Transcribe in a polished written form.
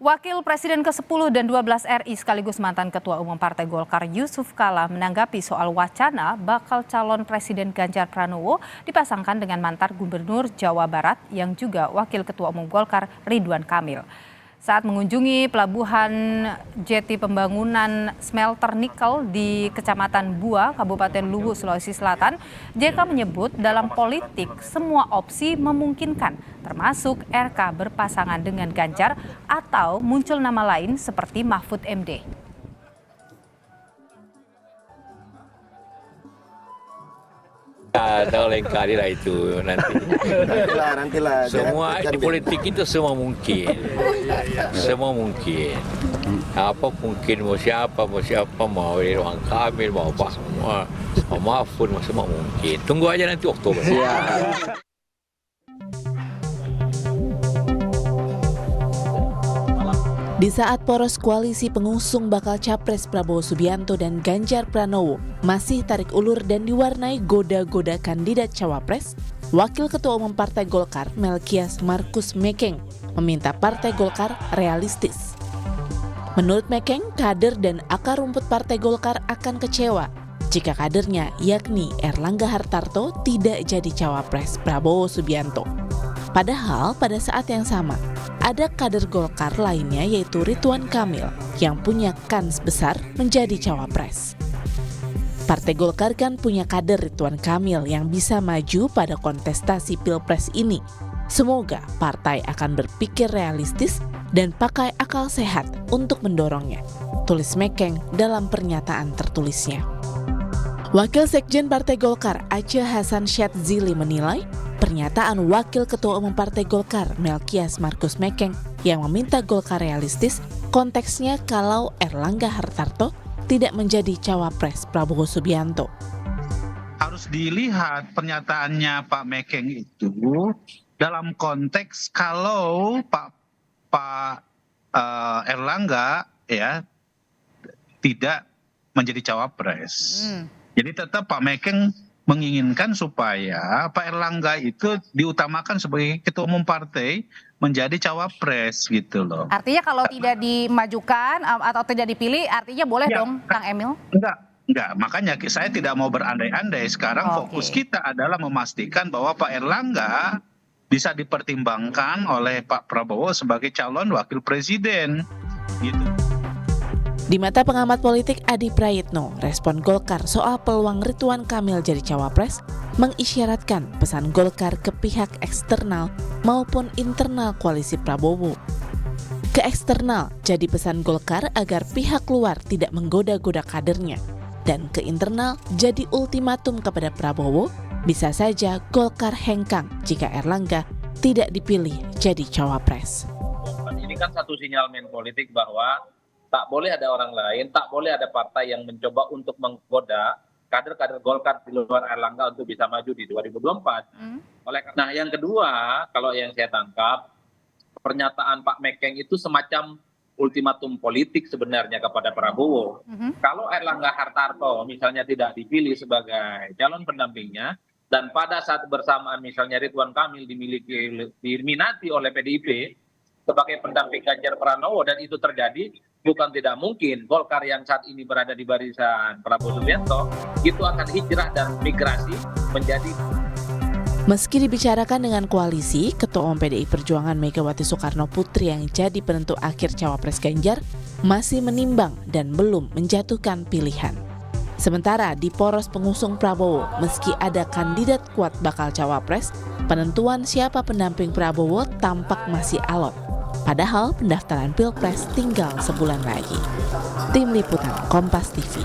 Wakil Presiden ke-10 dan 12 RI sekaligus mantan Ketua Umum Partai Golkar Yusuf Kala menanggapi soal wacana bakal calon Presiden Ganjar Pranowo dipasangkan dengan mantan Gubernur Jawa Barat yang juga Wakil Ketua Umum Golkar Ridwan Kamil. Saat mengunjungi pelabuhan jeti pembangunan smelter nikel di Kecamatan Bua, Kabupaten Luwu, Sulawesi Selatan, JK menyebut dalam politik semua opsi memungkinkan, termasuk RK berpasangan dengan Ganjar atau muncul nama lain seperti Mahfud MD. Ada lain kali lah itu nanti. Nantilah. Semua di politik itu semua mungkin. Semua mungkin. Apa mungkin mau siapa mau Ridwan Kamil mau apa semua mau Mahfud semua mungkin. Tunggu aja nanti Oktober. Di saat poros koalisi pengusung bakal capres Prabowo Subianto dan Ganjar Pranowo masih tarik ulur dan diwarnai goda-goda kandidat cawapres, Wakil Ketua Umum Partai Golkar Melkias Markus Mekeng meminta Partai Golkar realistis. Menurut Mekeng, kader dan akar rumput Partai Golkar akan kecewa jika kadernya yakni Erlangga Hartarto tidak jadi cawapres Prabowo Subianto. Padahal pada saat yang sama, ada kader Golkar lainnya yaitu Ridwan Kamil yang punya kans besar menjadi cawapres. Partai Golkar kan punya kader Ridwan Kamil yang bisa maju pada kontestasi Pilpres ini. Semoga partai akan berpikir realistis dan pakai akal sehat untuk mendorongnya, tulis Mekeng dalam pernyataan tertulisnya. Wakil Sekjen Partai Golkar Aceh Hasan Syadzili menilai pernyataan Wakil Ketua Umum Partai Golkar Melkias Markus Mekeng yang meminta Golkar realistis konteksnya kalau Erlangga Hartarto tidak menjadi cawapres Prabowo Subianto. Harus dilihat pernyataannya Pak Mekeng itu dalam konteks kalau Pak Erlangga ya tidak menjadi cawapres. Jadi tetap Pak Mekeng menginginkan supaya Pak Erlangga itu diutamakan sebagai ketua umum partai menjadi cawapres gitu loh. Artinya kalau tidak dimajukan atau tidak dipilih artinya boleh ya, dong Kang Emil? Enggak, makanya saya tidak mau berandai-andai. Sekarang fokus kita adalah memastikan bahwa Pak Erlangga bisa dipertimbangkan oleh Pak Prabowo sebagai calon wakil presiden gitu. Di mata pengamat politik Adi Prayitno, respon Golkar soal peluang Ridwan Kamil jadi cawapres mengisyaratkan pesan Golkar ke pihak eksternal maupun internal koalisi Prabowo. Ke eksternal jadi pesan Golkar agar pihak luar tidak menggoda-goda kadernya, dan ke internal jadi ultimatum kepada Prabowo, bisa saja Golkar hengkang jika Erlangga tidak dipilih jadi cawapres. Ini kan satu sinyalmen politik bahwa tak boleh ada orang lain, tak boleh ada partai yang mencoba untuk menggoda kader-kader Golkar di luar Erlangga untuk bisa maju di 2024. Nah, yang kedua, kalau yang saya tangkap, pernyataan Pak Mekeng itu semacam ultimatum politik sebenarnya kepada Prabowo. Kalau Erlangga Hartarto misalnya tidak dipilih sebagai calon pendampingnya, dan pada saat bersamaan misalnya Ridwan Kamil diminati oleh PDIP sebagai pendamping Ganjar Pranowo, dan itu terjadi, bukan tidak mungkin Golkar yang saat ini berada di barisan Prabowo Subianto itu akan hijrah dan migrasi menjadi. Meski dibicarakan dengan koalisi, Ketua Umum PDI Perjuangan Megawati Soekarno Putri yang jadi penentu akhir cawapres Ganjar masih menimbang dan belum menjatuhkan pilihan. Sementara di poros pengusung Prabowo, meski ada kandidat kuat bakal cawapres, penentuan siapa pendamping Prabowo tampak masih alot. Padahal pendaftaran Pilpres tinggal sebulan lagi. Tim Liputan Kompas TV.